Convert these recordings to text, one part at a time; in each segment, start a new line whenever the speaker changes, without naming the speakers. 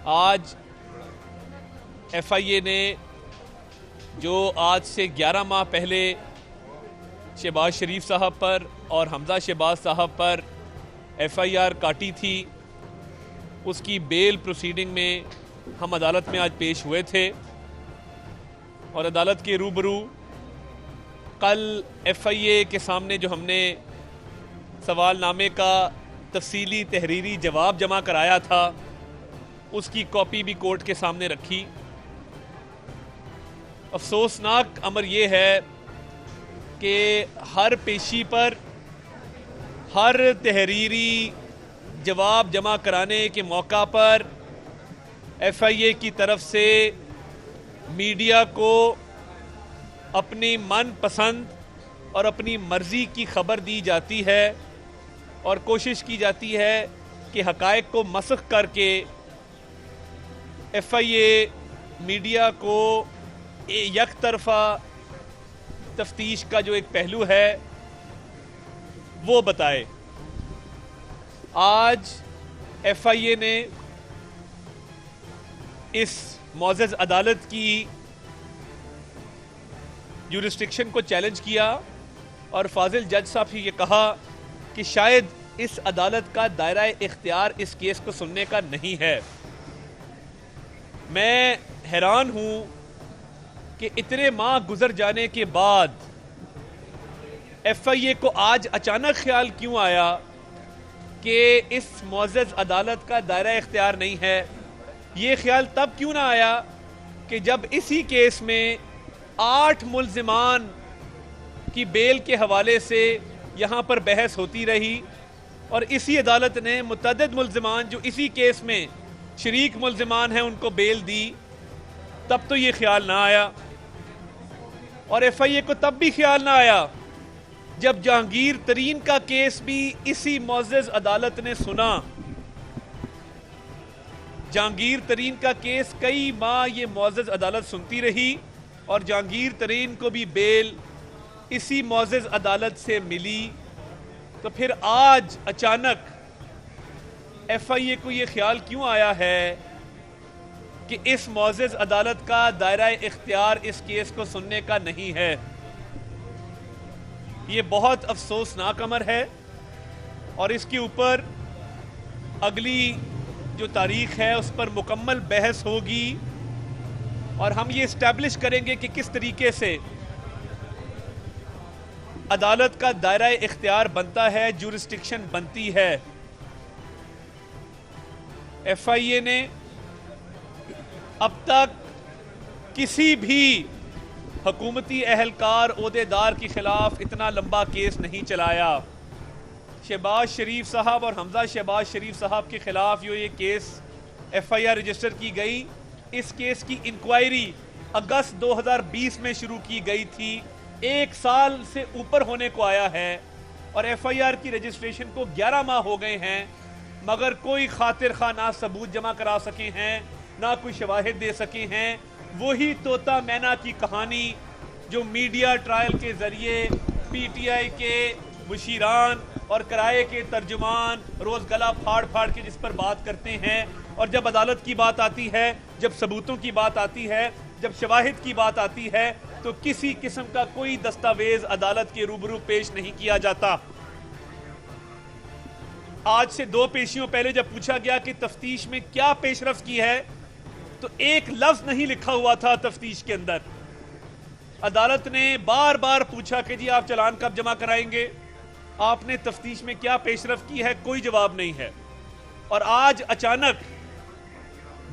आज FIA ने जो आज से 11 माह पहले शहबाज शरीफ साहब पर और हमजा शहबाज साहब पर FIR काटी थी, उसकी बेल प्रोसीडिंग में हम अदालत में आज पेश हुए थे और अदालत के रूबरू कल FIA के सामने जो हमने सवालनामे का तफसीली तहरीरी जवाब जमा कराया था उसकी कॉपी भी कोर्ट के सामने रखी। अफसोसनाक अमर ये है कि हर पेशी पर हर तहरीरी जवाब जमा कराने के मौका पर FIA की तरफ से मीडिया को अपनी मनपसंद और अपनी मर्जी की खबर दी जाती है और कोशिश की जाती है कि हकायक को मसख करके FIA मीडिया को एक तरफा तफ्तीश का जो एक पहलू है वो बताए। आज FIA ने इस मौजज़ अदालत की जुरिस्डिक्शन को चैलेंज किया और फाजिल जज साहब ने ये कहा कि शायद इस अदालत का दायरा इख्तियार इस केस को सुनने का नहीं है। मैं हैरान हूं कि इतने माह गुजर जाने के बाद FIA को आज अचानक ख्याल क्यों आया कि इस मुअज़्ज़ज़ अदालत का दायरा इख्तियार नहीं है। ये ख्याल तब क्यों ना आया कि जब इसी केस में 8 मुल्ज़िमान की बेल के हवाले से यहाँ पर बहस होती रही और इसी अदालत ने मुतअद्दिद मुल्ज़िमान जो इसी केस में शरीक मुल्ज़िमान हैं उनको बेल दी। तब तो ये ख्याल ना आया और FIA को तब भी ख्याल ना आया जब जहांगीर तरीन का केस भी इसी मुअज़्ज़ज़ अदालत ने सुना। जहांगीर तरीन का केस कई माह ये मुअज़्ज़ज़ अदालत सुनती रही और जहांगीर तरीन को भी बेल इसी मुअज़्ज़ज़ अदालत से मिली। तो फिर आज अचानक FIA को ये ख्याल क्यों आया है कि इस मुअज़्ज़ज़ अदालत का दायरा इख्तियार इस केस को सुनने का नहीं है। ये बहुत अफसोसनाक अमर है और इसके ऊपर अगली जो तारीख है उस पर मुकम्मल बहस होगी और हम ये इस्टेब्लिश करेंगे कि किस तरीके से अदालत का दायरा इख्तियार बनता है, जुरिस्डिक्शन बनती है। FIA ने अब तक किसी भी हुकूमती अहलकार ओहदेदार के खिलाफ इतना लंबा केस नहीं चलाया। शहबाज शरीफ साहब और हमजा शहबाज शरीफ साहब के खिलाफ जो ये केस FIR रजिस्टर की गई, इस केस की इंक्वायरी अगस्त 2020 में शुरू की गई थी। 1 साल से ऊपर होने को आया है और FIR की रजिस्ट्रेशन को 11 माह हो गए हैं, मगर कोई खातिर खा ना सबूत जमा करा सके हैं, ना कोई शवाहिद दे सके हैं। वही तोता मैना की कहानी जो मीडिया ट्रायल के जरिए PTI के मुशीरान और किराए के तर्जुमान रोज गला फाड़ फाड़ के जिस पर बात करते हैं, और जब अदालत की बात आती है, जब सबूतों की बात आती है, जब शवाहिद की बात आती है, तो किसी किस्म का कोई दस्तावेज अदालत के रूबरू पेश नहीं किया जाता। आज से 2 पेशियों पहले जब पूछा गया कि तफ्तीश में क्या पेशरफ्त की है, तो एक लफ्ज नहीं लिखा हुआ था तफ्तीश के अंदर। अदालत ने बार बार पूछा कि जी आप चालान कब जमा कराएंगे, आपने तफ्तीश में क्या पेशरफ्त की है, कोई जवाब नहीं है। और आज अचानक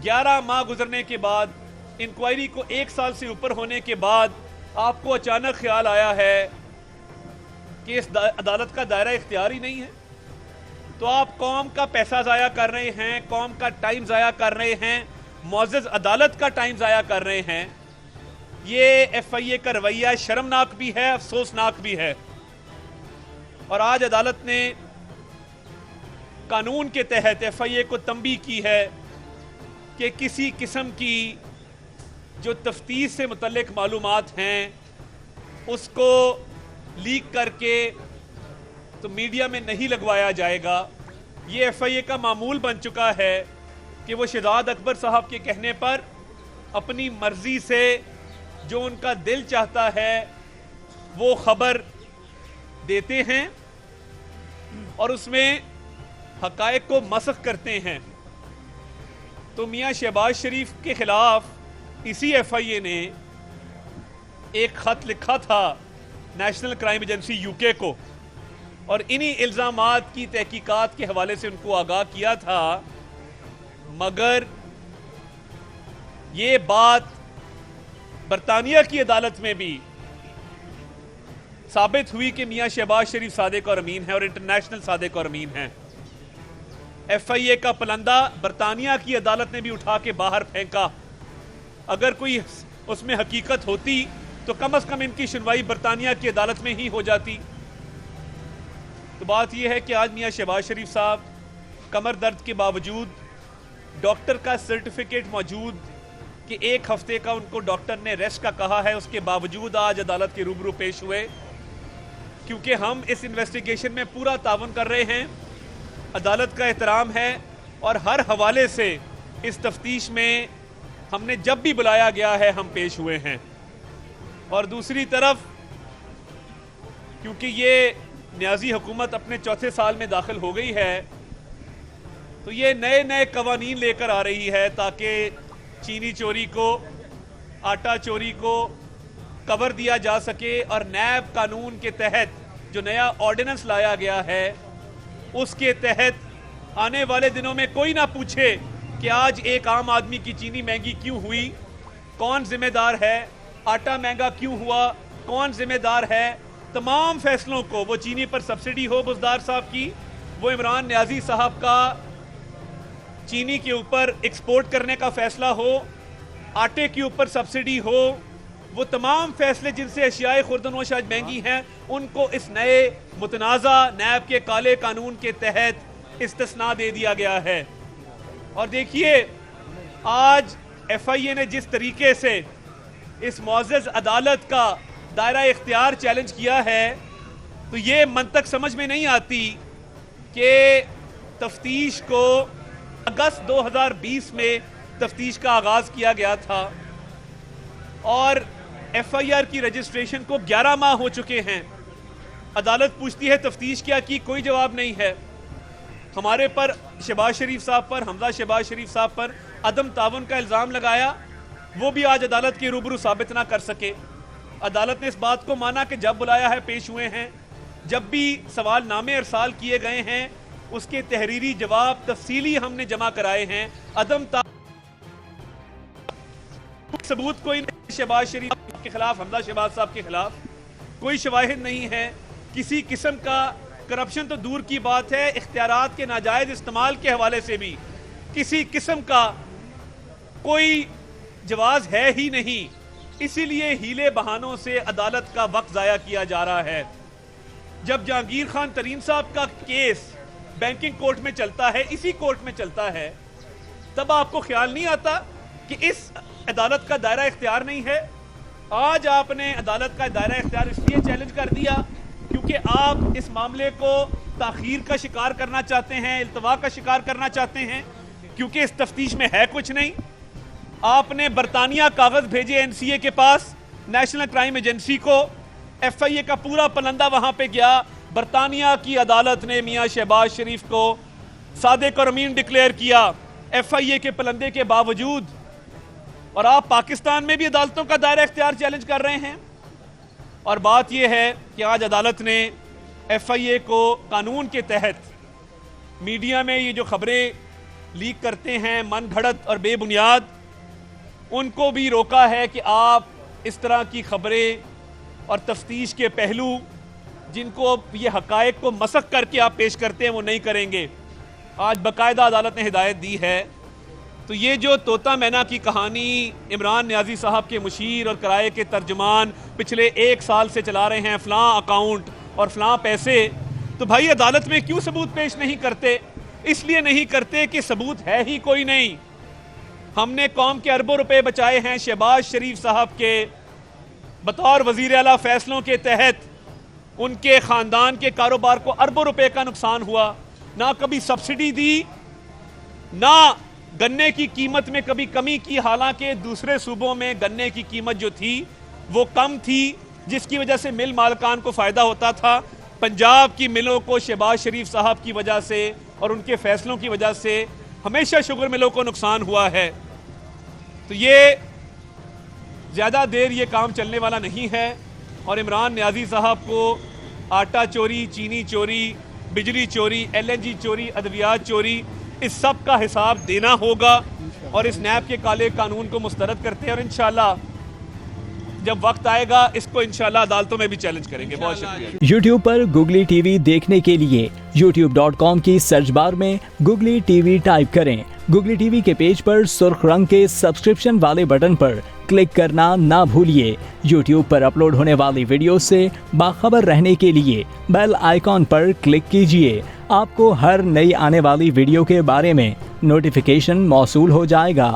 11 माह गुजरने के बाद, इंक्वायरी को 1 साल से ऊपर होने के बाद आपको अचानक ख्याल आया है कि इस अदालत का दायरा इख्तियार ही नहीं है। तो आप कौम का पैसा ज़ाया कर रहे हैं, कौम का टाइम ज़ाया कर रहे हैं, मुअज़्ज़ज़ अदालत का टाइम ज़ाया कर रहे हैं। ये FIA का रवैया शर्मनाक भी है, अफसोसनाक भी है। और आज अदालत ने कानून के तहत FIA को तंबीह की है कि किसी किस्म की जो तफ्तीश से मुतल्लिक मालूमात हैं उसको लीक करके तो मीडिया में नहीं लगवाया जाएगा। ये FIA का मामूल बन चुका है कि वो शहजाद अकबर साहब के कहने पर अपनी मर्जी से जो उनका दिल चाहता है वो खबर देते हैं और उसमें हकायक को मसख करते हैं। तो मियां शहबाज शरीफ के खिलाफ इसी FIA ने एक खत लिखा था नेशनल क्राइम एजेंसी UK को और इन्हीं इल्जामात की तहकीकात के हवाले से उनको आगाह किया था, मगर ये बात बरतानिया की अदालत में भी साबित हुई कि मियां शहबाज शरीफ सादिक और अमीन है और इंटरनेशनल सादिक और अमीन है। FIA का पलंदा बरतानिया की अदालत ने भी उठा के बाहर फेंका। अगर कोई उसमें हकीकत होती तो कम से कम इनकी सुनवाई बरतानिया की अदालत में ही हो जाती। तो बात यह है कि आज मियां शहबाज शरीफ साहब कमर दर्द के बावजूद, डॉक्टर का सर्टिफिकेट मौजूद कि 1 हफ्ते का उनको डॉक्टर ने रेस्ट का कहा है, उसके बावजूद आज अदालत के रूबरू पेश हुए, क्योंकि हम इस इन्वेस्टिगेशन में पूरा ताउन कर रहे हैं। अदालत का एहतराम है और हर हवाले से इस तफ्तीश में हमने जब भी बुलाया गया है हम पेश हुए हैं। और दूसरी तरफ क्योंकि ये न्याजी हुकूमत अपने चौथे साल में दाखिल हो गई है, तो ये नए नए कवानीन लेकर आ रही है ताकि चीनी चोरी को, आटा चोरी को कवर दिया जा सके। और नैब कानून के तहत जो नया ऑर्डिनेंस लाया गया है उसके तहत आने वाले दिनों में कोई ना पूछे कि आज एक आम आदमी की चीनी महंगी क्यों हुई, कौन जिम्मेदार है, आटा महंगा क्यों हुआ, कौन जिम्मेदार है। तमाम फैसलों को, वो चीनी पर सब्सिडी हो बुज़दार साहब की, वो इमरान न्याजी साहब का चीनी के ऊपर एक्सपोर्ट करने का फैसला हो, आटे के ऊपर सब्सिडी हो, वो तमाम फैसले जिनसे अशियाए खुर्दनोश आज महंगी हैं, उनको इस नए मुतनाज़ा नैब के काले कानून के तहत इस्तिस्ना दे दिया गया है। और देखिए आज FIA ने जिस तरीके से इस मुअज़्ज़ज़ अदालत का दायरा इख्तियार चैलेंज किया है, तो ये मंतक समझ में नहीं आती कि तफ्तीश को अगस्त 2020 में तफ्तीश का आगाज किया गया था और FIR की रजिस्ट्रेशन को 11 माह हो चुके हैं। अदालत पूछती है तफ्तीश क्या की, कोई जवाब नहीं है। हमारे पर शहबाज शरीफ साहब पर, हमजा शहबाज शरीफ साहब पर अदम ताउन का इल्ज़ाम लगाया, वो भी आज अदालत के रूबरू साबित ना कर सके। अदालत ने इस बात को माना कि जब बुलाया है पेश हुए हैं, जब भी सवाल नामे अरसाल किए गए हैं उसके तहरीरी जवाब तफसीली हमने जमा कराए हैं। अदम सबूत कोई नहीं शहबाज शरीफ के खिलाफ, हमजा शहबाज साहब के खिलाफ कोई शवाहिद नहीं है। किसी किस्म का करप्शन तो दूर की बात है, इख्तियारात के नाजायज इस्तेमाल के हवाले से भी किसी किस्म का कोई जवाज है ही नहीं। इसीलिए हीले बहानों से अदालत का वक्त जाया किया जा रहा है। जब जहांगीर खान तरीन साहब का केस बैंकिंग कोर्ट में चलता है, इसी कोर्ट में चलता है, तब आपको ख्याल नहीं आता कि इस अदालत का दायरा इख्तियार नहीं है। आज आपने अदालत का दायरा इख्तियार इसलिए चैलेंज कर दिया क्योंकि आप इस मामले को ताखीर का शिकार करना चाहते हैं, इल्तवा का शिकार करना चाहते हैं, क्योंकि इस तफ्तीश में है कुछ नहीं। आपने बरतानिया कागज भेजे NCA के पास, नेशनल क्राइम एजेंसी को, FIA का पूरा पलंदा वहां पे गया। बरतानिया की अदालत ने मियां शहबाज शरीफ को सादिक और अमीन डिक्लेयर किया FIA के पलंदे के बावजूद। और आप पाकिस्तान में भी अदालतों का दायरा इख्तियार चैलेंज कर रहे हैं। और बात यह है कि आज अदालत ने FIA को कानून के तहत मीडिया में ये जो खबरें लीक करते हैं मन घड़त और बेबुनियाद, उनको भी रोका है कि आप इस तरह की खबरें और तफ्तीश के पहलू जिनको ये हकायक को मसख करके आप पेश करते हैं वो नहीं करेंगे। आज बाकायदा अदालत ने हिदायत दी है। तो ये जो तोता मैना की कहानी इमरान न्याजी साहब के मुशीर और किराए के तर्जुमान पिछले 1 साल से चला रहे हैं, फ़लाँ अकाउंट और फ़लाँ पैसे, तो भाई अदालत में क्यों सबूत पेश नहीं करते? इसलिए नहीं करते कि सबूत है ही कोई नहीं। हमने कौम के अरबों रुपए बचाए हैं शहबाज शरीफ साहब के बतौर वजीर आला फैसलों के तहत। उनके ख़ानदान के कारोबार को अरबों रुपए का नुकसान हुआ, ना कभी सब्सिडी दी, ना गन्ने की कीमत में कभी कमी की, हालांकि दूसरे सूबों में गन्ने की कीमत जो थी वो कम थी, जिसकी वजह से मिल मालकान को फायदा होता था। पंजाब की मिलों को शहबाज शरीफ साहब की वजह से और उनके फैसलों की वजह से हमेशा शुगर मिलों को नुकसान हुआ है। तो ये ज्यादा देर ये काम चलने वाला नहीं है और इमरान नियाजी साहब को आटा चोरी, चीनी चोरी, बिजली चोरी, LNG चोरी, अद्वियात चोरी, इस सब का हिसाब देना होगा और इस नैब के काले कानून को मुस्तरद करते हैं और इंशाल्लाह जब वक्त आएगा इसको इंशाल्लाह अदालतों में भी चैलेंज करेंगे। बहुत शुक्रिया।
YouTube पर गुगली टीवी देखने के लिए youtube.com की सर्च बार में गुगली टीवी टाइप करें। गुगली टीवी के पेज पर सुर्ख रंग के सब्सक्रिप्शन वाले बटन पर क्लिक करना ना भूलिए। YouTube पर अपलोड होने वाली वीडियो से बाखबर रहने के लिए बेल आइकॉन पर क्लिक कीजिए। आपको हर नई आने वाली वीडियो के बारे में नोटिफिकेशन मौसूल हो जाएगा।